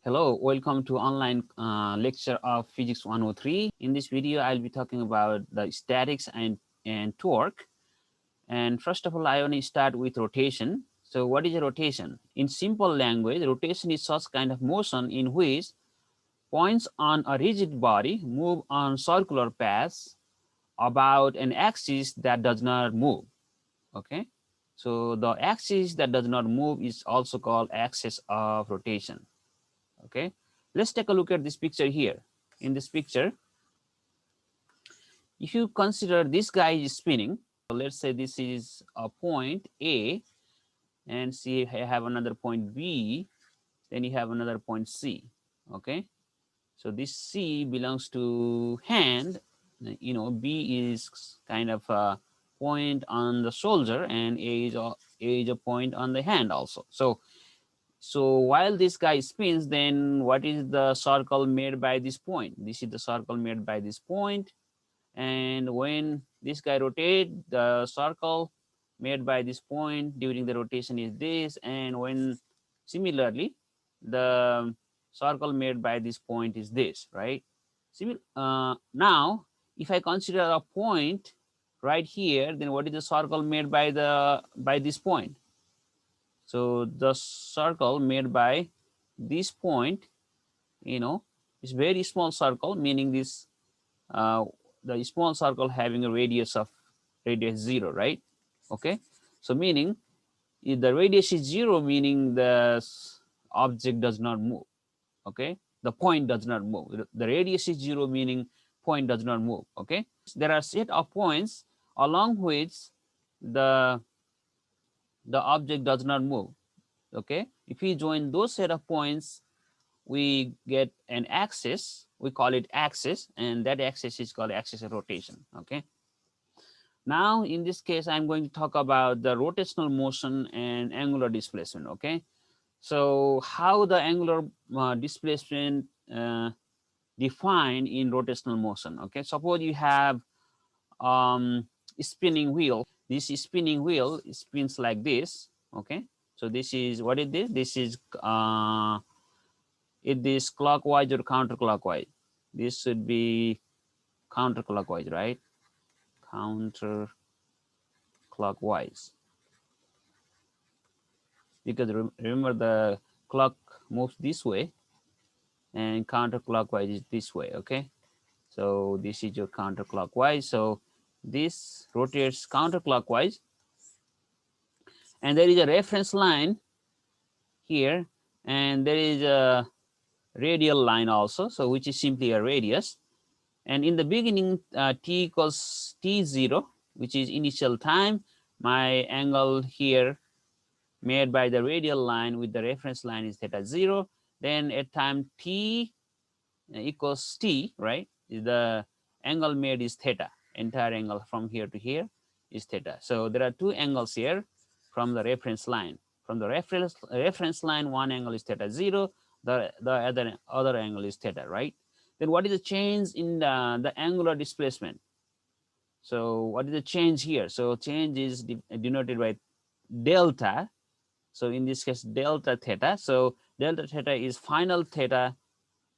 Hello, welcome to online lecture of Physics 103. In this video, I'll be talking about the statics and torque. And first of all, I want to start with rotation. So what is a rotation? In simple language, rotation is such kind of motion in which points on a rigid body move on circular paths about an axis that does not move. Okay, so the axis that does not move is also called axis of rotation. Okay, let's take a look at this picture here. In this picture, if you consider this guy is spinning, so let's say this is a point A, and see I have another point B, then you have another point C. Okay, so this C belongs to hand. You know, B is kind of a point on the shoulder, and A is a point on the hand also. So while this guy spins, then what is the circle made by this point? This is the circle made by this point. And when this guy rotates, the circle made by this point during the rotation is this. And when similarly, the circle made by this point is this, right? Now, if I consider a point right here, then what is the circle made by this point? So the circle made by this point, is very small circle, meaning this the small circle having a radius 0, right? Okay, so meaning if the radius is 0, meaning the object does not move. Okay, the point does not move. The radius is 0, meaning point does not move. Okay, there are set of points along which the object does not move. Okay, if we join those set of points, we get an axis. We call it axis, and that axis is called axis of rotation. Okay, now in this case I'm going to talk about the rotational motion and angular displacement. Okay, so how the angular displacement defined in rotational motion. Okay, suppose you have spinning wheel. This spinning wheel spins like this. Okay, so this is what it is. This is it is clockwise or counterclockwise. This should be counterclockwise, right? Counterclockwise, because remember the clock moves this way and counterclockwise is this way. Okay, so this is your counterclockwise. So this rotates counterclockwise, and there is a reference line here, and there is a radial line also, so which is simply a radius. And in the beginning, t equals t0, which is initial time. My angle here made by the radial line with the reference line is theta 0. Then at time t equals t, right? The angle made is theta. Entire angle from here to here is theta. So there are two angles here from the reference line. From the reference line, one angle is theta 0. The other angle is theta, right? Then what is the change in the angular displacement? So what is the change here? So change is denoted by delta. So in this case, delta theta. So delta theta is final theta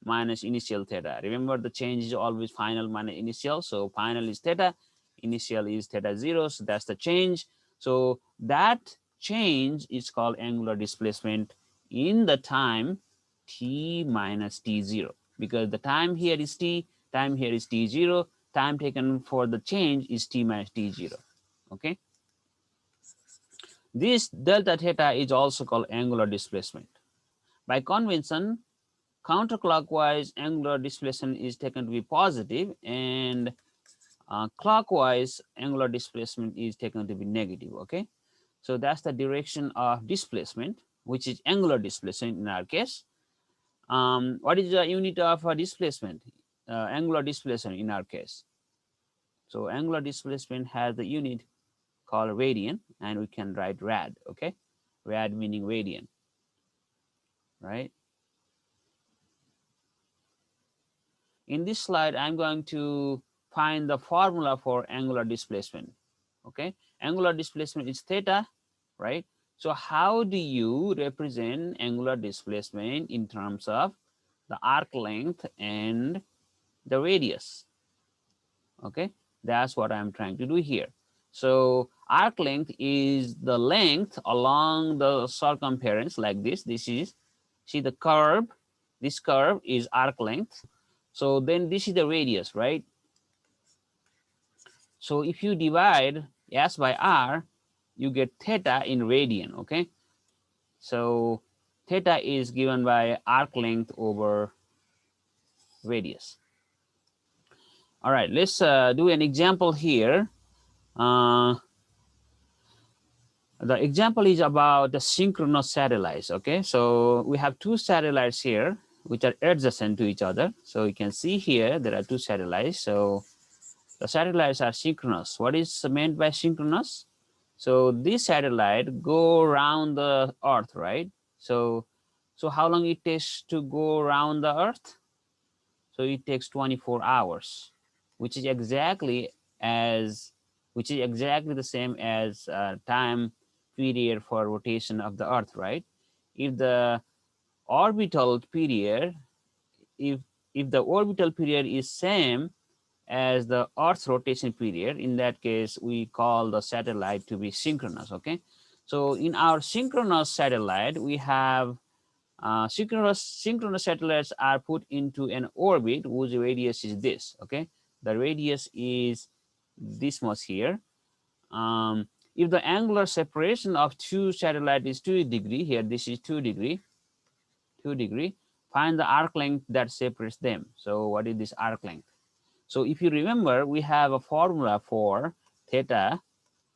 minus initial theta. Remember, the change is always final minus initial. So final is theta, initial is theta 0. So that's the change. So that change is called angular displacement in the time t minus t0, because the time here is t, time here is t0, time taken for the change is t minus t0. Okay, this delta theta is also called angular displacement. By convention, counterclockwise angular displacement is taken to be positive, and clockwise angular displacement is taken to be negative. Okay, so that's the direction of displacement, which is angular displacement in our case. What is the unit of displacement? Angular displacement in our case. So angular displacement has the unit called radian, and we can write rad. Okay, rad meaning radian, right? In this slide, I'm going to find the formula for angular displacement. Okay, angular displacement is theta, right? So how do you represent angular displacement in terms of the arc length and the radius? Okay, that's what I'm trying to do here. So arc length is the length along the circumference like this. This is, see the curve, this curve is arc length. So then this is the radius, right? So if you divide S by R, you get theta in radian, okay? So theta is given by arc length over radius. All right, let's do an example here. The example is about the synchronous satellites, okay? So we have two satellites here which are adjacent to each other. So you can see here there are two satellites. So the satellites are synchronous. What is meant by synchronous? So this satellite go around the Earth, right? So how long it takes to go around the Earth? So it takes 24 hours, which is exactly the same as time period for rotation of the Earth, right? If the orbital period, if the orbital period is same as the Earth's rotation period, in that case, we call the satellite to be synchronous, okay? So in our synchronous satellite, we have synchronous satellites are put into an orbit whose radius is this, okay? The radius is this much here. If the angular separation of two satellites is 2 degree, here this is 2 degree, find the arc length that separates them. So what is this arc length? So if you remember, we have a formula for theta,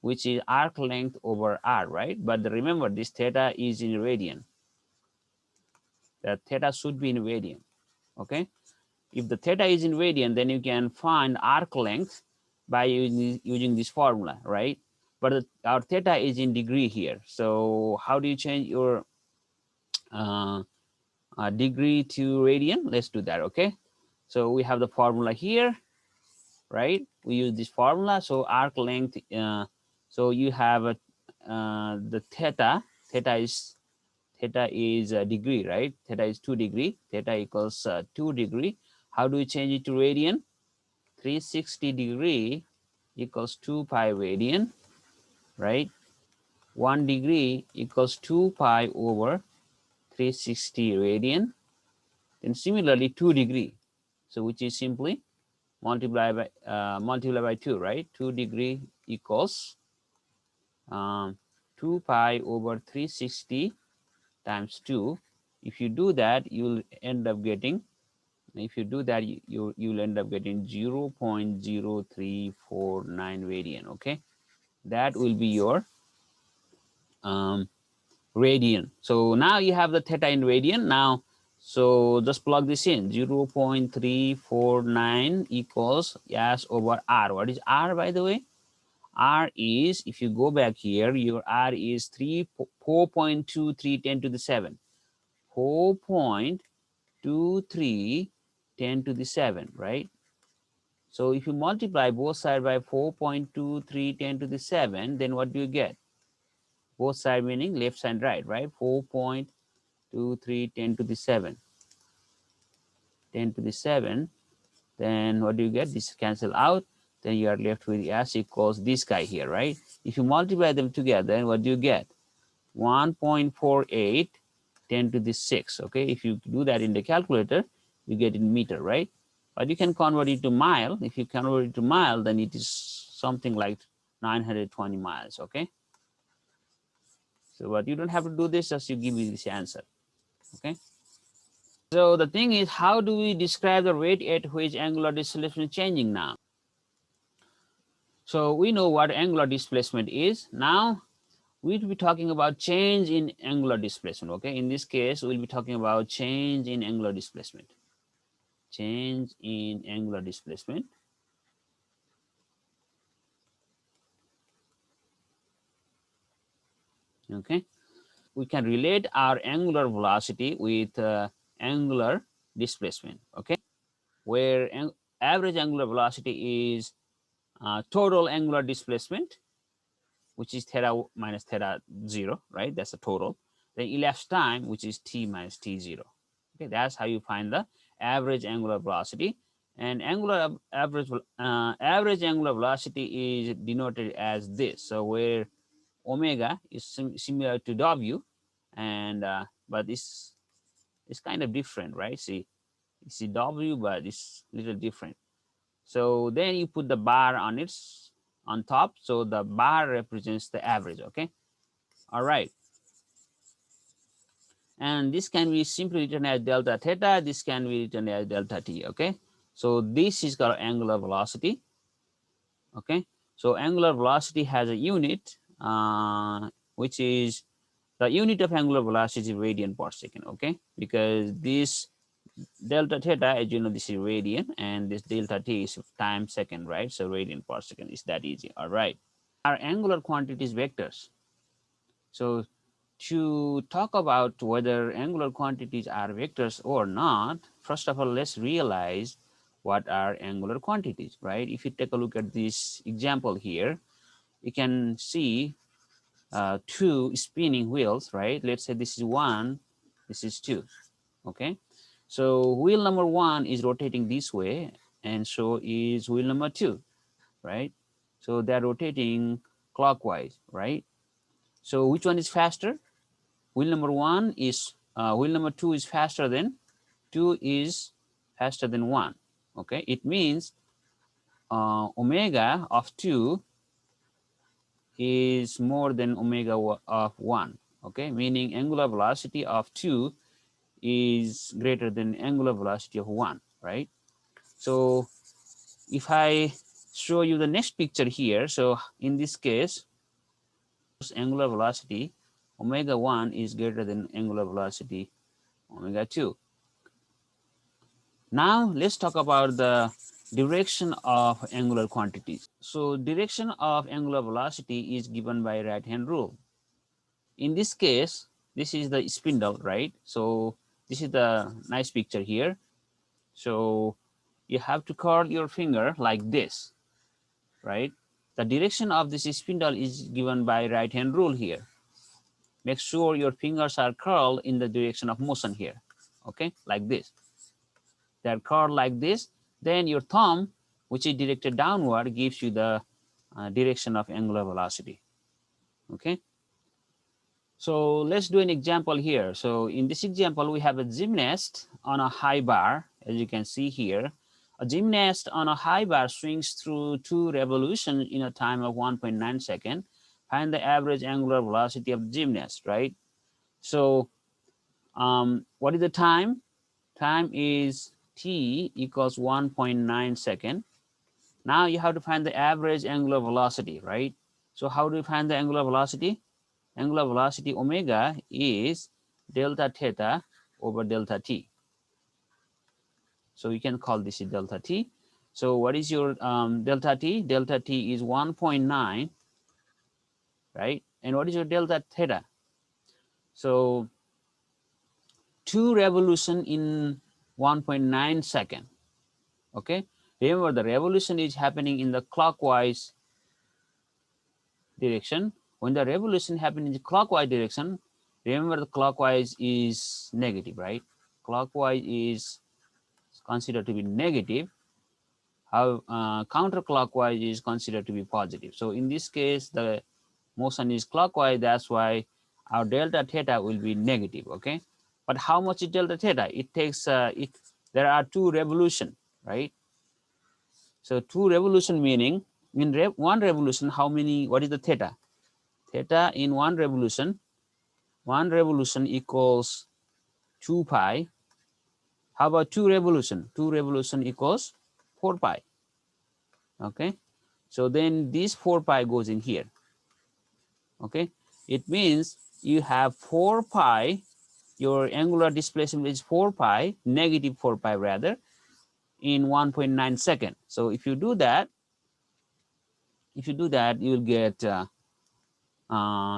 which is arc length over r, right? But remember, this theta is in radian. The theta should be in radian, okay? If the theta is in radian, then you can find arc length by using this formula, right? But our theta is in degree here. So how do you change your degree to radian? Let's do that, okay? So we have the formula here, right? We use this formula. So arc length, so you have the theta is a degree, right? Theta is 2 degree. Theta equals 2 degree. How do we change it to radian? 360 degree equals 2 pi radian, right? 1 degree equals 2 pi over 360 radian. Then similarly 2 degree. So which is simply multiply by 2, right? 2 degree equals 2 pi over 360 times 2. If you do that, you'll end up getting, if you do that, you'll end up getting 0.0349 radian, okay? That will be your radian. So now you have the theta in radian. Now, so just plug this in. 0.349 equals S over R. What is R, by the way? R is, if you go back here, your R is 4.23 10 to the 7. 4.23 10 to the 7, right? So if you multiply both sides by 4.23 10 to the 7, then what do you get? Both sides meaning left and right, right? 4.23 10 to the 7. 10 to the 7. Then what do you get? This cancel out. Then you are left with S equals this guy here, right? If you multiply them together, what do you get? 1.48 10 to the 6. Okay, if you do that in the calculator, you get in meter, right? But you can convert it to mile. If you convert it to mile, then it is something like 920 miles. Okay, so but you don't have to do this, just you give me this answer. Okay, so the thing is, how do we describe the rate at which angular displacement is changing now? So we know what angular displacement is. Now we'll be talking about change in angular displacement, okay? In this case, we'll be talking about change in angular displacement. Change in angular displacement. Okay? We can relate our angular velocity with angular displacement, okay? Where average angular velocity is total angular displacement, which is theta minus theta 0, right? That's the total. Then elapsed time, which is t minus t0. Okay, that's how you find the average angular velocity. And average angular velocity is denoted as this. So where omega is similar to w, and but it's kind of different, right? See, you see w, but it's a little different. So then you put the bar on top. So the bar represents the average. Okay, all right. And this can be simply written as delta theta. This can be written as delta t. Okay, so this is called angular velocity. Okay, so angular velocity has a unit, which is the unit of angular velocity is radian per second. Okay, because this delta theta, as you know, this is radian, and this delta t is time second, right? So radian per second is that easy. All right, our angular quantities vectors. So to talk about whether angular quantities are vectors or not, first of all, let's realize what are angular quantities, right? If you take a look at this example here, you can see two spinning wheels, right? Let's say this is 1, this is 2, okay? So wheel number 1 is rotating this way, and so is wheel number 2, right? So they're rotating clockwise, right? So which one is faster? Wheel number 1 is, wheel number 2 is faster than 2 is faster than 1. Okay, it means omega of 2 is more than omega of 1. Okay, meaning angular velocity of 2 is greater than angular velocity of 1, right? So if I show you the next picture here, so in this case, angular velocity omega 1 is greater than angular velocity omega 2. Now let's talk about the direction of angular quantities. So direction of angular velocity is given by right hand rule. In this case, this is the spindle, right? So this is the nice picture here. So you have to curl your finger like this, right? The direction of this spindle is given by right hand rule here. Make sure your fingers are curled in the direction of motion here, okay? Like this. They're curled like this. Then your thumb, which is directed downward, gives you the direction of angular velocity, okay? So let's do an example here. So in this example, we have a gymnast on a high bar, as you can see here. A gymnast on a high bar swings through 2 revolutions in a time of 1.9 seconds. Find the average angular velocity of the gymnast, right? So what is the time? Time is t equals 1.9 seconds. Now you have to find the average angular velocity, right? So how do you find the angular velocity? Angular velocity omega is delta theta over delta t. So you can call this delta t. So what is your delta t? Delta t is 1.9, right? And what is your delta theta? So 2 revolution in 1.9 second, okay? Remember, the revolution is happening in the clockwise direction. When the revolution happens in the clockwise direction, remember the clockwise is negative, right? Clockwise is considered to be negative. How counterclockwise is considered to be positive. So in this case, the motion is clockwise. That's why our delta theta will be negative. Okay, but how much is delta theta? It takes there are 2 revolution, right? So 2 revolution meaning in one revolution, how many? What is the theta? Theta in one revolution equals 2 pi. How about 2 revolution? 2 revolution equals 4 pi. Okay, so then this 4 pi goes in here. Okay, it means you have 4 pi, your angular displacement is 4 pi, negative 4 pi rather, in 1.9 seconds. So if you do that, you will get,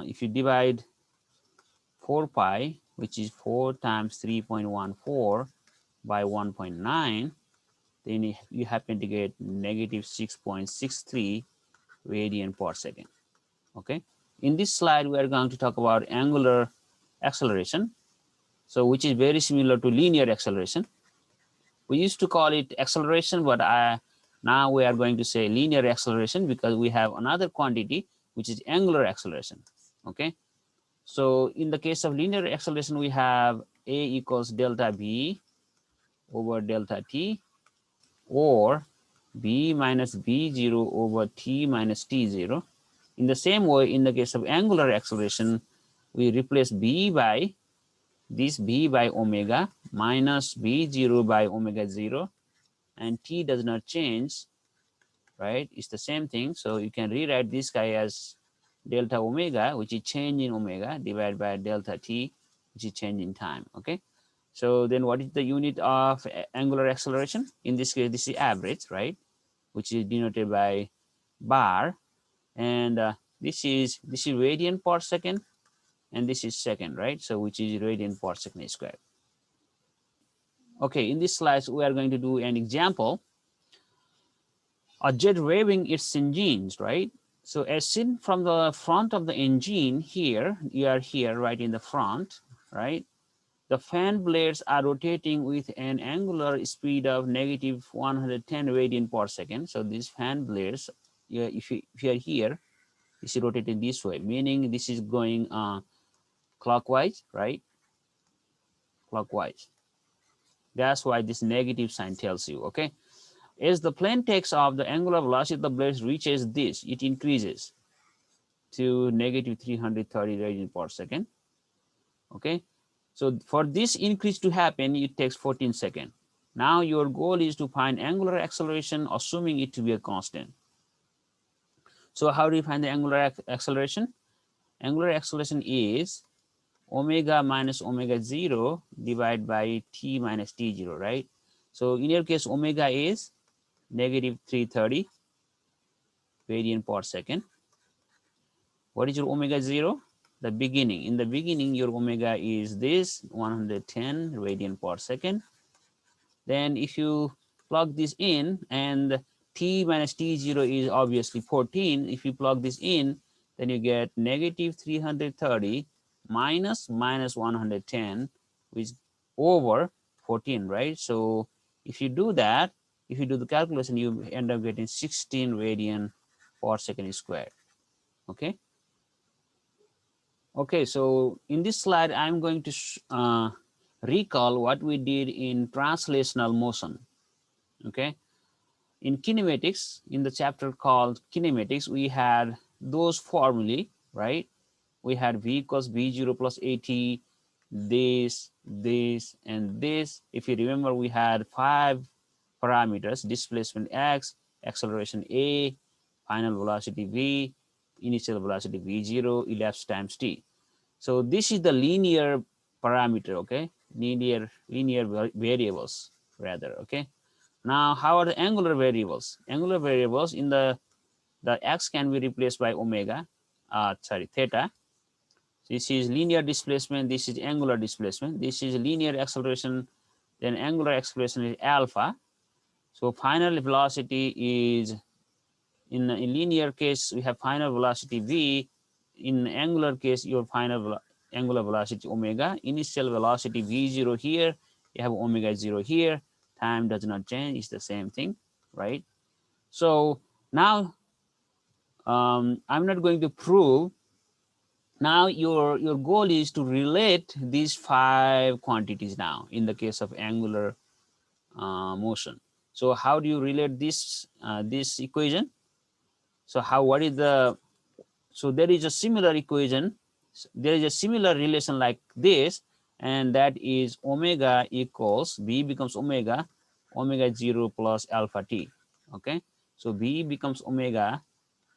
if you divide 4 pi, which is 4 times 3.14 by 1.9, then you happen to get negative 6.63 radian per second. Okay. In this slide, we are going to talk about angular acceleration. So which is very similar to linear acceleration. We used to call it acceleration, but now we are going to say linear acceleration because we have another quantity, which is angular acceleration. Okay. So in the case of linear acceleration, we have A equals delta B over delta T, or B minus B0 over T minus T0. In the same way, in the case of angular acceleration, we replace B by this B by omega minus B0 by omega 0, and T does not change, right? It's the same thing. So you can rewrite this guy as delta omega, which is change in omega, divided by delta T, which is change in time, okay? So then what is the unit of angular acceleration? In this case, this is average, right? Which is denoted by bar. And this is radian per second, and this is second, right? So which is radian per second squared. Okay, in this slides, we are going to do an example. A jet waving its engines, right? So as seen from the front of the engine here, you are here right in the front, right? The fan blades are rotating with an angular speed of negative 110 radian per second. So these fan blades, if you are here, this is rotating this way, meaning this is going clockwise, right? Clockwise. That's why this negative sign tells you, okay? As the plane takes off, the angular velocity of the blades reaches this, it increases to negative 330 radian per second, okay? So for this increase to happen, it takes 14 seconds. Now your goal is to find angular acceleration, assuming it to be a constant. So how do you find the angular acceleration? Angular acceleration is omega minus omega 0 divided by T minus T0, right? So in your case, omega is negative 330 radian per second. What is your omega 0? The beginning. In the beginning, your omega is this 110 radian per second. Then if you plug this in, and T minus T0 is obviously 14. If you plug this in, then you get negative 330 minus 110, which over 14, right? So if you do that, if you do the calculation, you end up getting 16 radian per second squared, okay? Okay, so in this slide, I'm going to recall what we did in translational motion, okay? In kinematics, in the chapter called kinematics, we had those formulae, right? We had V equals V0 plus AT, this, and this. If you remember, we had 5 parameters: displacement X, acceleration A, final velocity V, initial velocity V0, elapsed times T. So this is the linear parameter, okay? Linear variables, rather, okay? Now, how are the angular variables? Angular variables in the X can be replaced by omega, theta. This is linear displacement. This is angular displacement. This is linear acceleration. Then angular acceleration is alpha. So final velocity is, in linear case, we have final velocity v. In angular case, your final angular velocity omega. Initial velocity v0 here. You have omega 0 here. Time does not change. It's the same thing, right? So now I'm not going to prove. Now your goal is to relate these 5 quantities now in the case of angular motion. So how do you relate this this equation? So what is the, so there is a similar equation, there is a similar relation like this, and that is omega equals B becomes omega 0 plus alpha T, okay? So B becomes omega,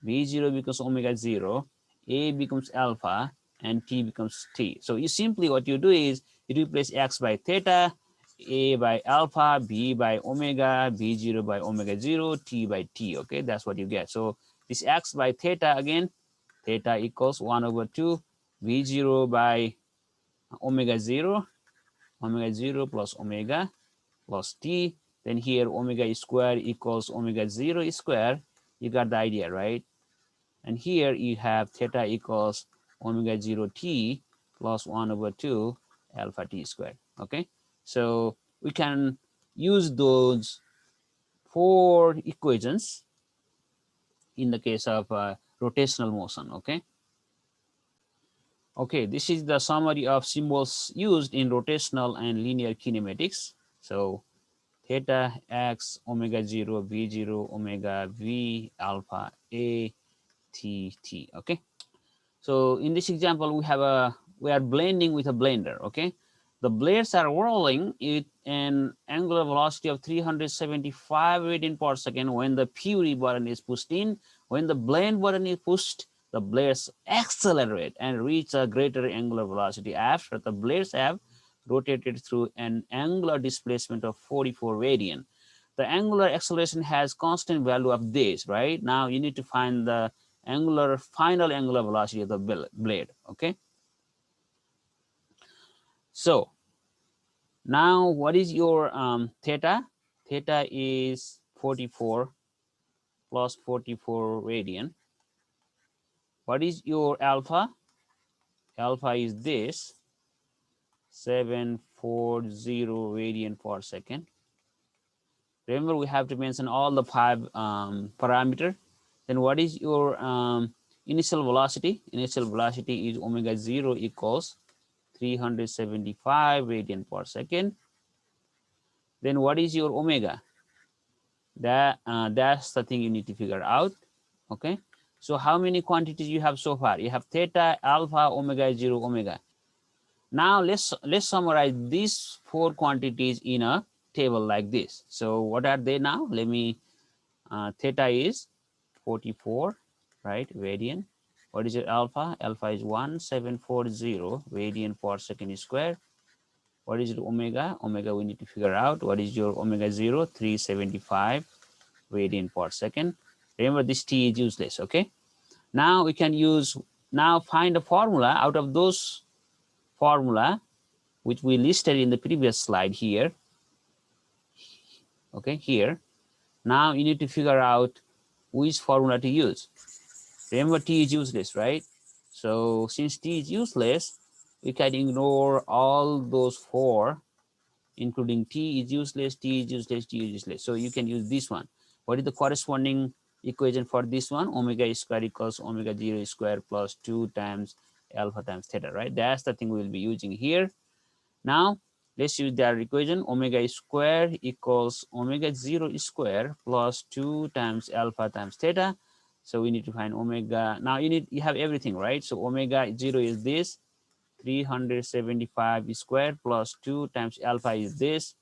V0 becomes omega 0, A becomes alpha, and T becomes T. So you simply, what you do is you replace X by theta, A by alpha, B by omega, V0 by omega 0, T by T, okay? That's what you get. So this X by theta, again, theta equals 1 over 2, V0 by omega 0 plus omega plus T. Then here omega square equals omega 0 square. You got the idea, right? And here you have theta equals omega 0 t plus 1/2 alpha t squared. Okay, so we can use those 4 equations in the case of rotational motion. Okay. Okay, this is the summary of symbols used in rotational and linear kinematics. So theta x omega 0 v 0 omega v alpha a t t. Okay. So in this example, we are blending with a blender. Okay, the blades are whirling at an angular velocity of 375 radian per second when the puree button is pushed in. When the blend button is pushed, the blades accelerate and reach a greater angular velocity after the blades have rotated through an angular displacement of 44 radian. The angular acceleration has constant value of this, right? Now you need to find the final angular velocity of the blade. Okay, so now what is your theta? Theta is 44 plus 44 radian. What is your alpha? Alpha is this 740 radian per second. Remember, we have to mention all the 5 parameter. Then what is your initial velocity? Initial velocity is omega 0 equals 375 radian per second. Then what is your omega? That's the thing you need to figure out. Okay, so how many quantities you have so far? You have theta, alpha, omega 0, omega. Now let's summarize these 4 quantities in a table like this. So what are they now? Let me theta is 44, right, radian. What is your alpha? Alpha is 1740 radian per second square. What is your omega? Omega we need to figure out. What is your omega 0? 375 radian per second. Remember, this t is useless. Okay, now we can find a formula out of those formula which we listed in the previous slide here. Okay, here. Now you need to figure out which formula to use. Remember, t is useless, right? So since t is useless, we can ignore all those 4, including t is useless, t is useless, t is useless. So you can use this one. What is the corresponding equation for this one? Omega square equals omega 0 square plus 2 times alpha times theta, right? That's the thing we'll be using here. Now let's use that equation. Omega square equals omega 0 square plus 2 times alpha times theta. So we need to find omega. Now you have everything, right? So omega 0 is this 375 square plus 2 times alpha is this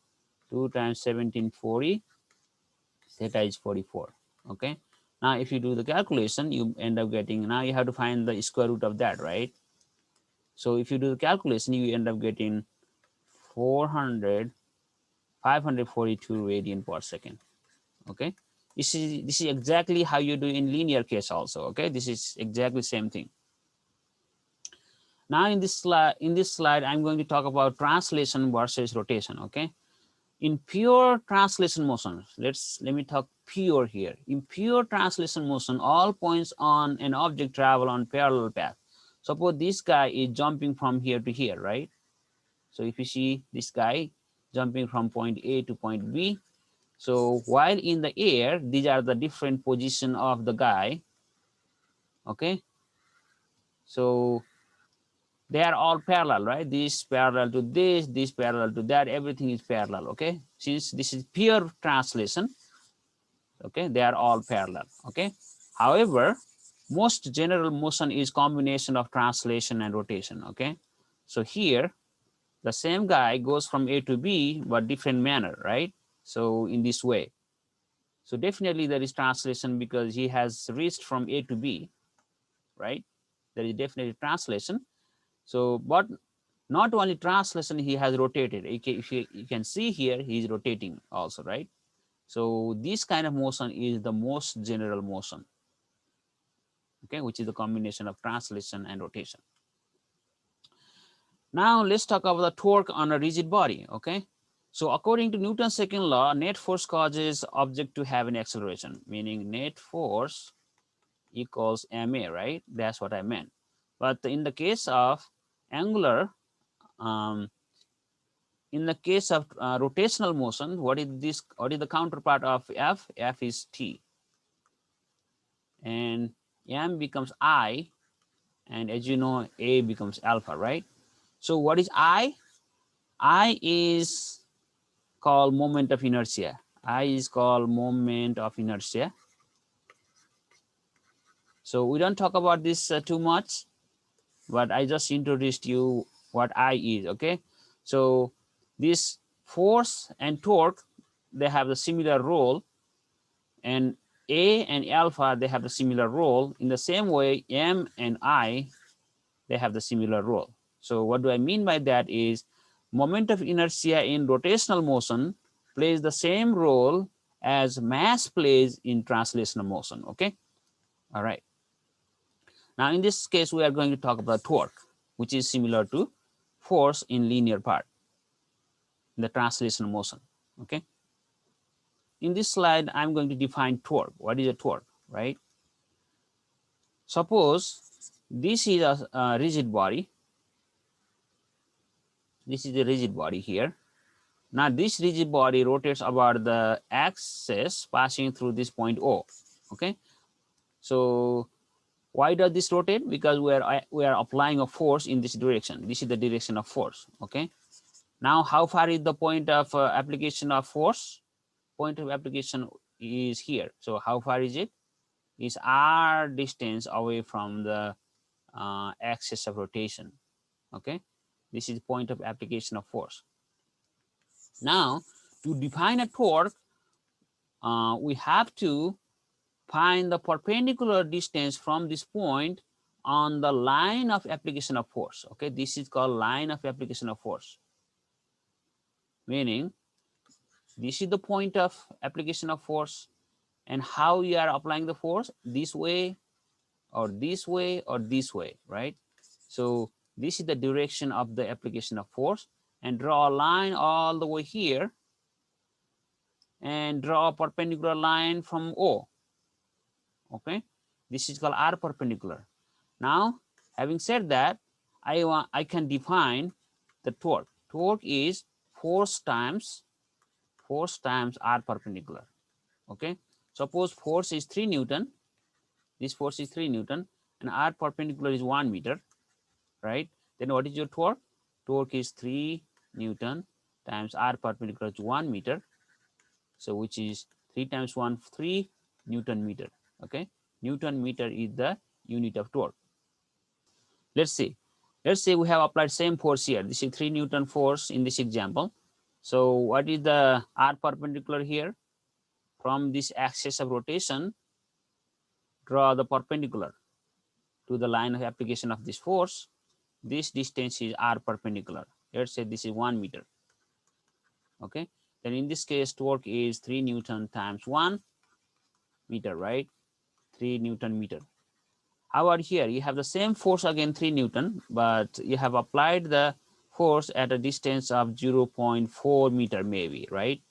2 times 1740, theta is 44. Okay, now if you do the calculation, you end up getting, now you have to find the square root of that, right? So if you do the calculation, you end up getting 542 radian per second. Okay, this is exactly how you do in linear case also. Okay, this is exactly same thing. Now in this slide, I'm going to talk about translation versus rotation. Okay, in pure translation motion, let me talk pure here. In pure translation motion, all points on an object travel on parallel path. Suppose this guy is jumping from here to here, right? So if you see this guy jumping from point A to point B, so while in the air, these are the different position of the guy. Okay, so they are all parallel, right? This parallel to this parallel to that, everything is parallel. Okay, since this is pure translation, okay, they are all parallel. Okay, however, most general motion is combination of translation and rotation. Okay, so here the same guy goes from A to B but different manner, right? So in this way, so definitely there is translation because he has reached from A to B, right? There is definitely translation. So but not only translation, he has rotated. If you can see here, he is rotating also, right? So this kind of motion is the most general motion, okay, which is the combination of translation and rotation. Now let's talk about the torque on a rigid body. Okay, so according to Newton's second law, net force causes object to have an acceleration, meaning net force equals ma, right? That's what I meant. But in the case of angular, in the case of rotational motion, what is this? What is the counterpart of f? F is t, and m becomes I, and as you know, a becomes alpha, right? So what is I? I is called moment of inertia. I is called moment of inertia. So we don't talk about this too much, but I just introduced you what I is, okay? So this force and torque, they have the similar role, and A and alpha, they have the similar role. In the same way, M and I, they have the similar role. So what do I mean by that is moment of inertia in rotational motion plays the same role as mass plays in translational motion, okay? All right. Now, in this case, we are going to talk about torque, which is similar to force in linear part, in the translational motion, okay? In this slide, I'm going to define torque. What is a torque, right? Suppose this is a rigid body. This is a rigid body here. Now, this rigid body rotates about the axis passing through this point O, okay? So why does this rotate? Because we are applying a force in this direction. This is the direction of force, okay? Now, how far is the point of application of force? Point of application is here. So how far is it? Is r distance away from the axis of rotation, okay? This is point of application of force. Now, to define a torque, we have to find the perpendicular distance from this point on the line of application of force, okay? This is called line of application of force, meaning this is the point of application of force, and how you are applying the force, this way or this way or this way, right? So this is the direction of the application of force, and draw a line all the way here and draw a perpendicular line from O, okay? This is called R perpendicular. Now, having said that, I can define the torque. Torque is force times R perpendicular, okay? Suppose force is 3 Newton, this force is 3 Newton, and R perpendicular is 1 meter, right? Then what is your torque? Torque is 3 Newton times R perpendicular is 1 meter. So which is 3 times 1, 3 Newton meter, okay? Newton meter is the unit of torque. Let's say we have applied same force here. This is 3 Newton force in this example. So what is the R perpendicular here? From this axis of rotation, draw the perpendicular to the line of application of this force. This distance is R perpendicular. Let's say this is 1 meter, okay? Then in this case, torque is 3 Newton times 1 meter, right? 3 Newton meter. How about here? You have the same force again, 3 Newton, but you have applied the force at a distance of 0.4 meter maybe, right?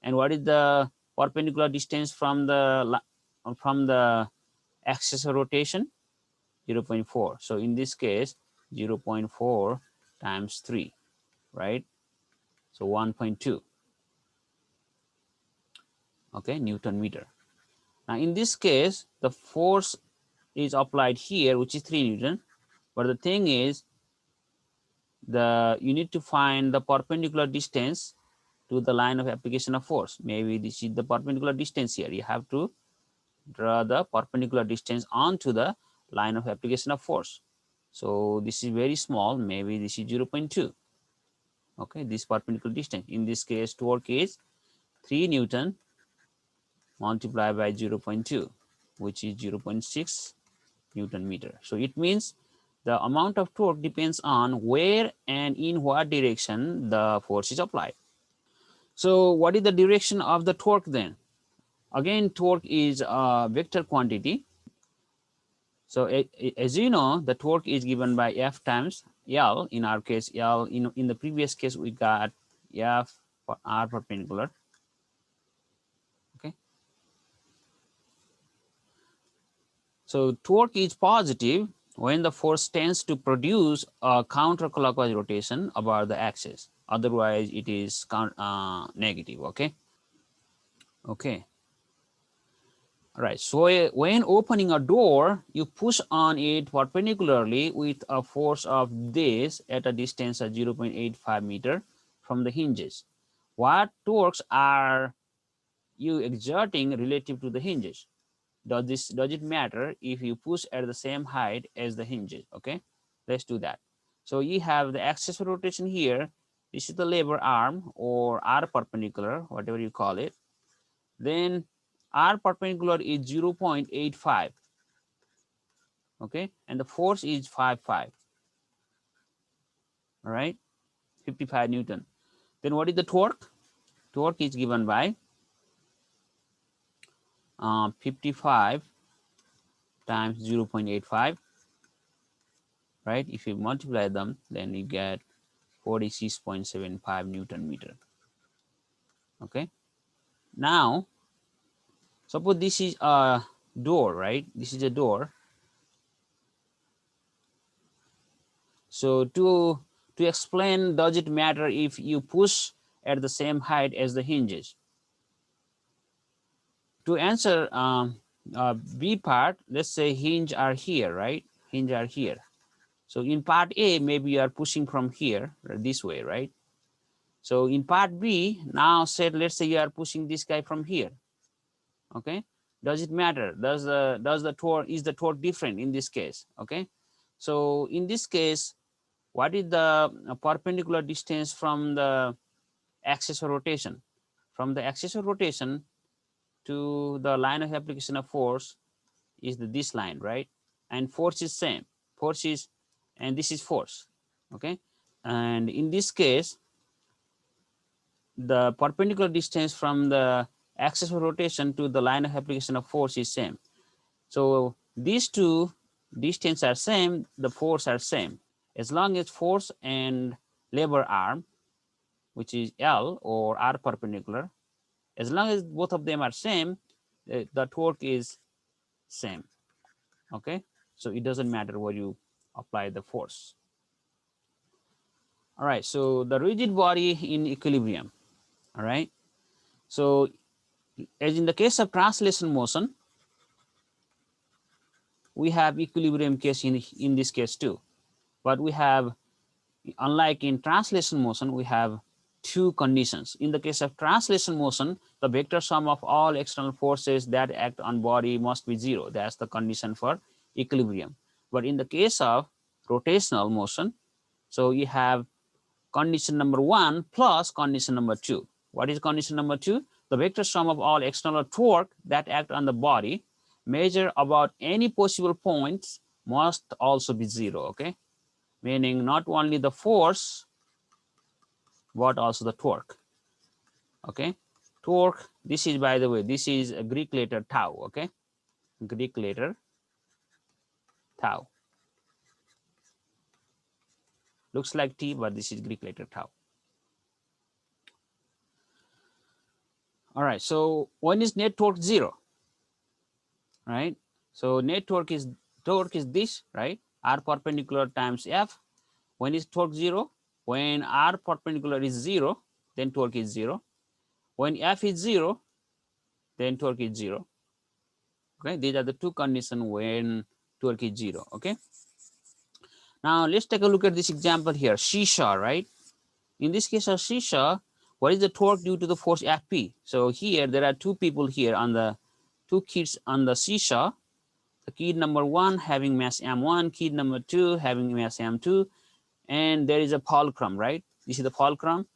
And what is the perpendicular distance from the axis of rotation? 0.4. So in this case, 0.4 times 3, right? So 1.2, okay, Newton meter. Now in this case, the force is applied here, which is 3 Newton. But the thing is, you need to find the perpendicular distance to the line of application of force. Maybe this is the perpendicular distance here. You have to draw the perpendicular distance onto the line of application of force. So this is very small. Maybe this is 0.2. Okay, this perpendicular distance. In this case, torque is 3 Newton multiplied by 0.2, which is 0.6 Newton meter. So it means the amount of torque depends on where and in what direction the force is applied. So what is the direction of the torque then? Again, torque is a vector quantity. So as you know, the torque is given by F times L. In our case, L, in the previous case, we got F for R perpendicular. Okay. So torque is positive when the force tends to produce a counterclockwise rotation about the axis. Otherwise, it is negative. Okay. Okay. All right. So when opening a door, you push on it perpendicularly with a force of this at a distance of 0.85 meter from the hinges. What torques are you exerting relative to the hinges? Does it matter if you push at the same height as the hinges? Okay, let's do that. So you have the axis of rotation here. This is the lever arm or R perpendicular, whatever you call it. Then R perpendicular is 0.85. Okay, and the force is 55. All right, 55 Newton. Then what is the torque? Torque is given by 55 times 0.85. Right? If you multiply them, then you get 46.75 Newton meter. Okay. Now, suppose this is a door, right? This is a door. So to explain, does it matter if you push at the same height as the hinges? To answer B part, let's say hinge are here, right? Hinge are here. So in part A, maybe you are pushing from here, this way, right? So in part B, now said, let's say you are pushing this guy from here. Okay, does it matter? Does the torque, is the torque different in this case? Okay, so in this case, what is the perpendicular distance from the axis of rotation? From the axis of rotation to the line of application of force is this line, right? And force is same. Force is, and this is force. Okay, and in this case, the perpendicular distance from the axis of rotation to the line of application of force is same. So these two distances are same, the force are same. As long as force and lever arm, which is L or R perpendicular, as long as both of them are same, the torque is same. Okay, so it doesn't matter where you apply the force. All right, so the rigid body in equilibrium. All right, so as in the case of translation motion, we have equilibrium case in this case too, but we have, unlike in translation motion, we have two conditions. In the case of translation motion, the vector sum of all external forces that act on body must be zero. That's the condition for equilibrium. But in the case of rotational motion, so you have condition number one plus condition number two. What is condition number two? The vector sum of all external torque that act on the body measure about any possible points must also be zero. Okay, meaning not only the force but also the torque. Okay, torque, this is, by the way, this is a Greek letter tau. Okay, Greek letter tau, looks like T, but this is Greek letter tau. All right, so when is net torque zero? Right, so net torque is this, right? R perpendicular times F. When is torque zero? When R perpendicular is zero, then torque is zero. When F is zero, then torque is zero. Okay, these are the two conditions when torque is zero. Okay, now let's take a look at this example here, seesaw, right? In this case of seesaw, what is the torque due to the force Fp? So here there are two people here on the two kids on the seesaw. The kid number one having mass m1, kid number two having mass m2, and there is a fulcrum, right? This is the fulcrum,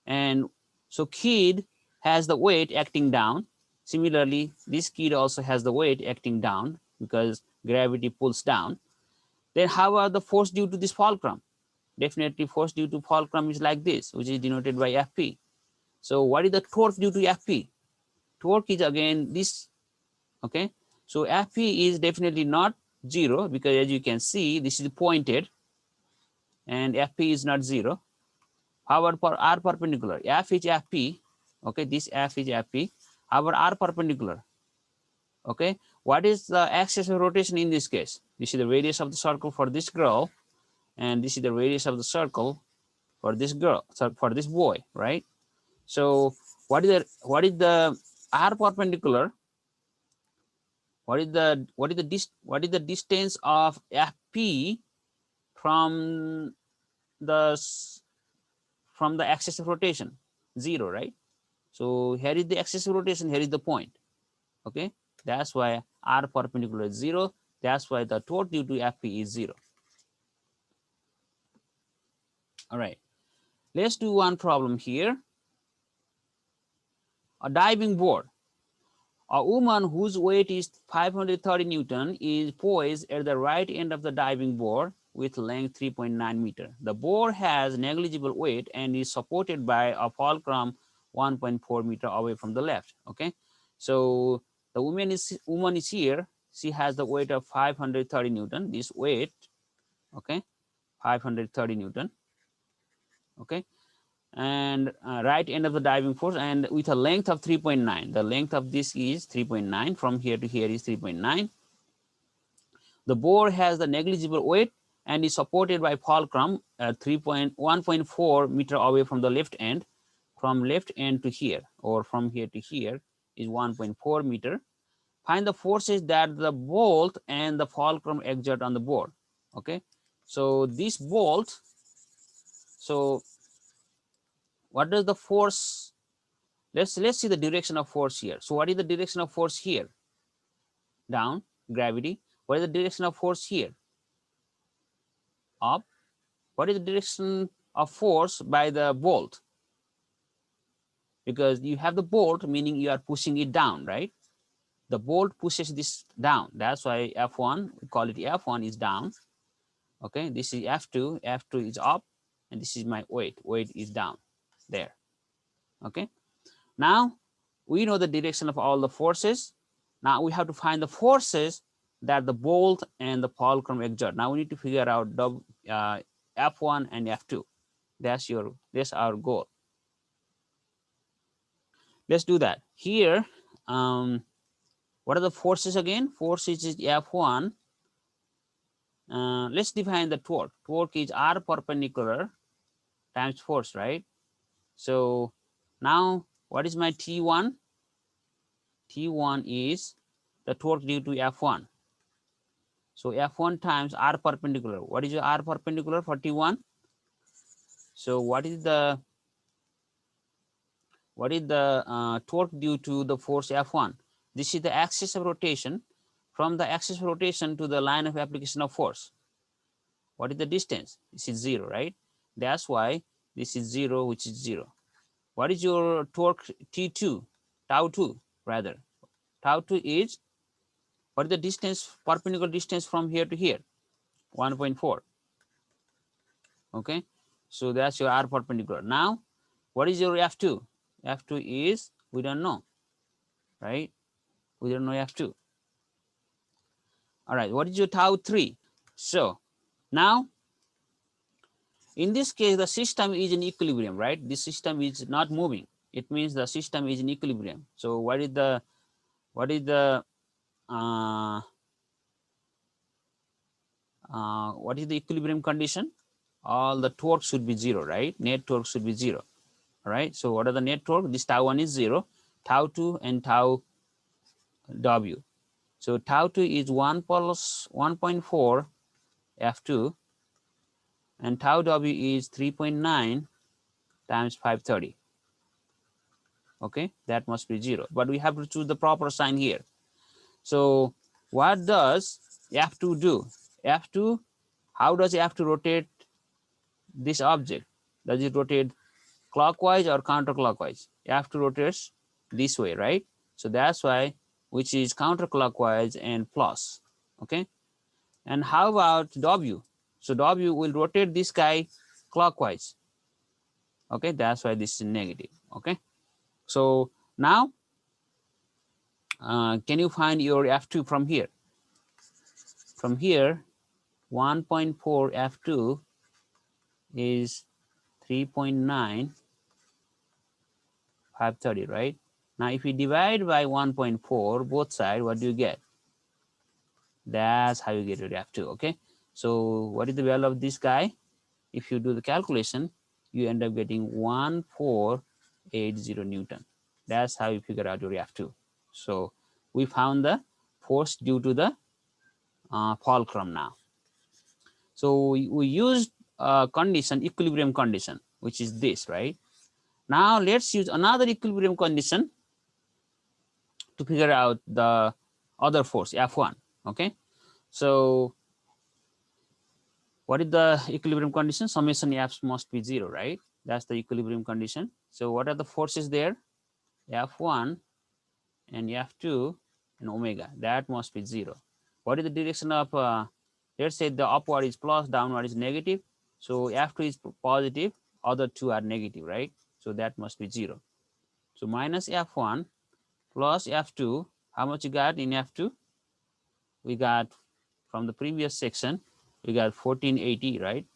and so kid has the weight acting down. Similarly, this kid also has the weight acting down because gravity pulls down. Then how are the force due to this fulcrum? Definitely force due to fulcrum is like this, which is denoted by Fp. So what is the torque due to Fp? Torque is again this. Okay, so Fp is definitely not zero because as you can see, this is pointed and Fp is not zero. However, for R perpendicular, F is Fp. Okay, this F is Fp. However, R perpendicular. Okay, What is the axis of rotation in this case? This is the radius of the circle for this girl, and this is the radius of the circle for this girl, so for this boy, right? So what is the r perpendicular? What is the distance of FP from the axis of rotation? 0, right? So here is the axis of rotation, here is the point. Okay, that's why r perpendicular is 0. That's why the torque due to FP is 0. All right, let's do one problem here. A diving board. A woman whose weight is 530 Newton is poised at the right end of the diving board with length 3.9 meter. The board has negligible weight and is supported by a fulcrum 1.4 meter away from the left. Okay, so the woman is here. She has the weight of 530 Newton. This weight, okay, 530 Newton. Okay, and right end of the diving force, and with a length of 3.9. The length of this is 3.9. From here to here is 3.9. The board has the negligible weight and is supported by fulcrum 1.4 meter away from the left end. From left end to here, or from here to here, is 1.4 meter. Find the forces that the bolt and the fulcrum exert on the board. Okay, so this bolt, so what does the force? Let's see the direction of force here. So what is the direction of force here? Down, gravity. What is the direction of force here? Up. What is the direction of force by the bolt? Because you have the bolt, meaning you are pushing it down, right? The bolt pushes this down. That's why F1, we call it F1 is down. Okay, this is F2. F2 is up, and this is my weight. Weight is down there. Okay, now we know the direction of all the forces. Now we have to find the forces that the bolt and the fulcrum exert. Now we need to figure out F1 and F2. That's our goal. Let's do that. Here, what are the forces again? Forces is F1. Let's define the torque. Torque is R perpendicular times force, right? So now what is my T1? T1 is the torque due to F1. So F1 times R perpendicular. What is your R perpendicular for T1? So what is the torque due to the force F1? This is the axis of rotation. From the axis of rotation to the line of application of force. What is the distance? This is 0, right? That's why this is 0, which is 0. What is your torque T2? Tau 2, rather. Tau 2 is, what is the distance, perpendicular distance from here to here? 1.4. Okay, so that's your R perpendicular. Now, what is your F2? F2 is, we don't know, right? We don't know F2. All right, what is your Tau 3? So now, in this case, the system is in equilibrium, right? This system is not moving. It means the system is in equilibrium. So what is the equilibrium condition? All the torque should be 0, right? Net torque should be 0. All right. So what are the net torque? This Tau 1 is 0, Tau 2 and Tau W. So Tau 2 is 1 plus 1.4 F2, and Tau W is 3.9 times 530. Okay, that must be 0. But we have to choose the proper sign here. So what does F2 do? F2, how does F2 rotate this object? Does it rotate clockwise or counterclockwise? F2 rotates this way, right? So that's why, which is counterclockwise and plus. Okay, and how about W? So W will rotate this guy clockwise. Okay, that's why this is negative. Okay, so now can you find your F2 from here? From here, 1.4 F2 is 3.9 530, right? Now if we divide by 1.4 both sides, what do you get? That's how you get your F2. Okay, so what is the value of this guy? If you do the calculation, you end up getting 1480 Newton. That's how you figure out your F2. So we found the force due to the fulcrum now. So we used condition, equilibrium condition, which is this, right? Now let's use another equilibrium condition to figure out the other force, F1. Okay, so what is the equilibrium condition? Summation F's must be 0, right? That's the equilibrium condition. So what are the forces there? F1 and F2 and omega. That must be 0. What is the direction of, let's say the upward is plus, downward is negative. So F2 is positive, other two are negative, right? So that must be 0. So minus F1 plus F2, how much you got in F2? We got from the previous section, we got 1480, right?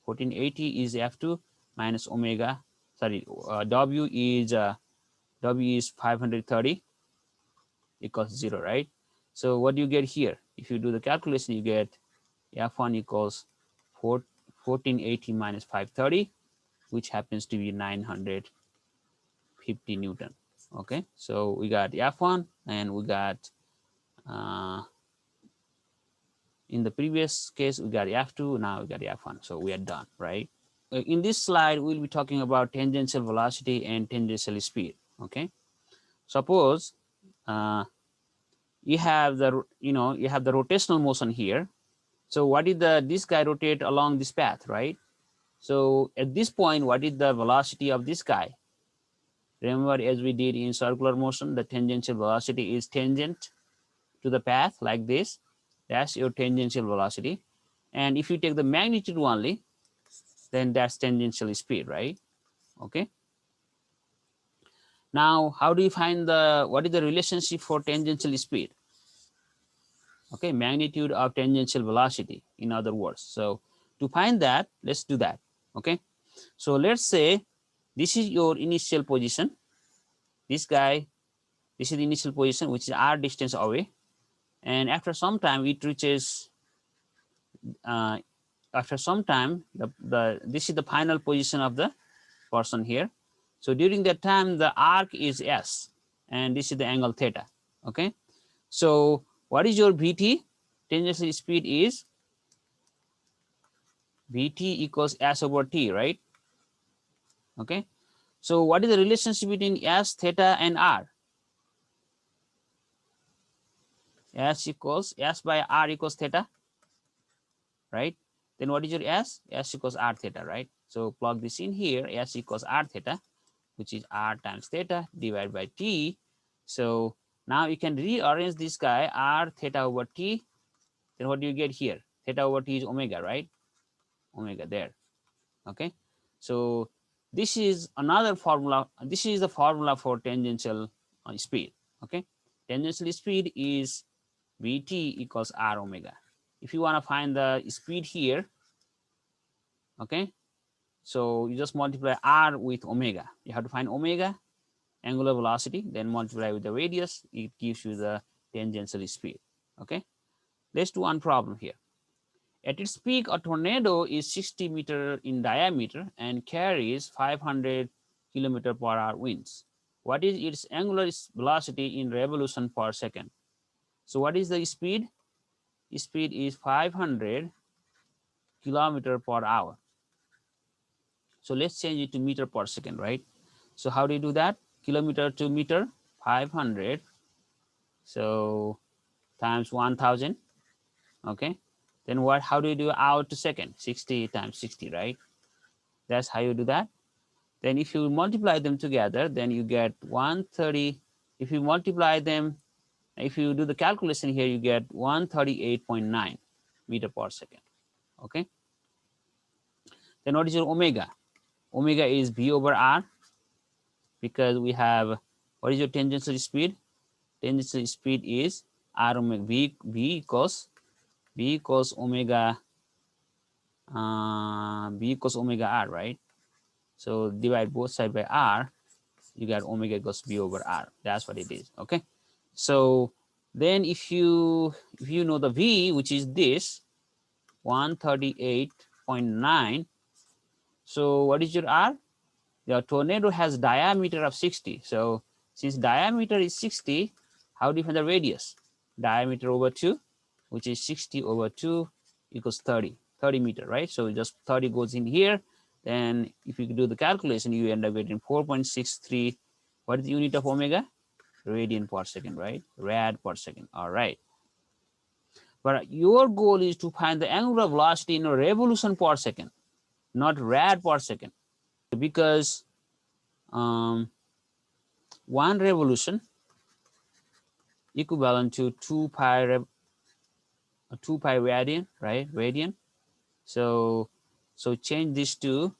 1480 is F2 minus omega, sorry, W is 530 equals 0, right? So what do you get here? If you do the calculation, you get F1 equals 1480 minus 530, which happens to be 950 Newton. Okay, so we got F1 and we got, in the previous case, we got F2, now we got F1. So we are done, right? In this slide, we'll be talking about tangential velocity and tangential speed. Okay, suppose you have the rotational motion here. So what is this guy rotate along this path, right? So at this point, what is the velocity of this guy? Remember, as we did in circular motion, the tangential velocity is tangent to the path like this. That's your tangential velocity. And if you take the magnitude only, then that's tangential speed, right? Okay. Now, how do you find what is the relationship for tangential speed? Okay, magnitude of tangential velocity, in other words. So to find that, let's do that. Okay, so let's say this is your initial position. This guy, this is the initial position, which is r distance away. And after some time, it reaches, after some time, this is the final position of the person here. So during that time, the arc is S, and this is the angle theta. Okay, so what is your Vt? Tangential speed is Vt equals S over T, right? Okay, so what is the relationship between S, theta, and R? S by R equals theta, right? Then what is your S? S equals R theta, right? So plug this in here, S equals R theta, which is R times theta divided by T. So now you can rearrange this guy, R theta over T. Then what do you get here? Theta over T is omega, right? Omega there. Okay, so this is another formula. This is the formula for tangential speed. Okay, tangential speed is Vt equals R omega. If you want to find the speed here, okay, so you just multiply R with omega. You have to find omega, angular velocity, then multiply with the radius. It gives you the tangential speed. Okay, let's do one problem here. At its peak, a tornado is 60 meters in diameter and carries 500 kilometers per hour winds. What is its angular velocity in revolution per second? So what is the speed? Speed is 500 kilometers per hour. So let's change it to meter per second, right? So how do you do that? Kilometer to meter, 500. So times 1000. Okay. Then what? How do you do hour to second? 60 times 60, right? That's how you do that. Then if you multiply them together, then you get 130. If you multiply them, if you do the calculation here, you get 138.9 meter per second. Okay. Then what is your omega? Omega is V over R, because we have, what is your tangential speed? Tangential speed is R omega. V equals omega, V equals omega R, right? So divide both sides by R, you got omega equals V over R. That's what it is. Okay, so Then if you know the V, which is this 138.9, so what is your R? Your tornado has diameter of 60. So since diameter is 60, how do you find the radius? Diameter over 2, which is 60 over 2 equals 30 meter, right? So just 30 goes in here. Then if you do the calculation, you end up getting 4.63. What is the unit of omega? Radian per second, right? Rad per second. All right. But your goal is to find the angular velocity in a revolution per second, not rad per second, because one revolution equivalent to 2 pi 2 pi radian, right? Radian. So change this to,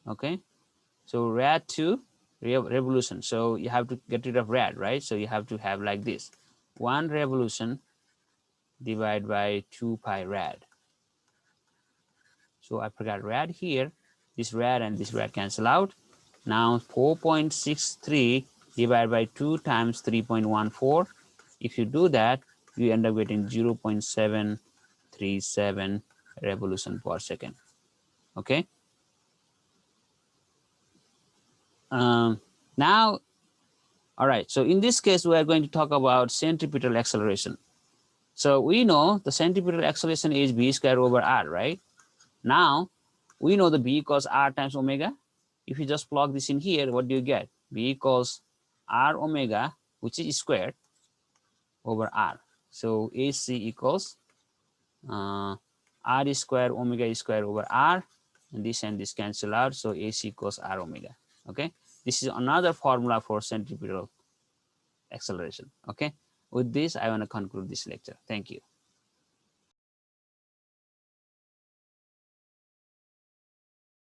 okay, so rad to revolution. So you have to get rid of rad, right? So you have to have like this: 1 revolution divided by 2 pi rad. So I forgot rad here. This rad and this rad cancel out. Now 4.63 divided by 2 times 3.14. If you do that, you end up getting 0.737 revolution per second. Okay. Now, all right. So in this case, we are going to talk about centripetal acceleration. So we know the centripetal acceleration is v squared over r, right? Now we know the b equals r times omega. If you just plug this in here, what do you get? B equals r omega, which is squared, over r. So AC equals r squared omega squared over r, and this cancel out. So AC equals r omega. Okay, this is another formula for centripetal acceleration. Okay, with this, I want to conclude this lecture. Thank you.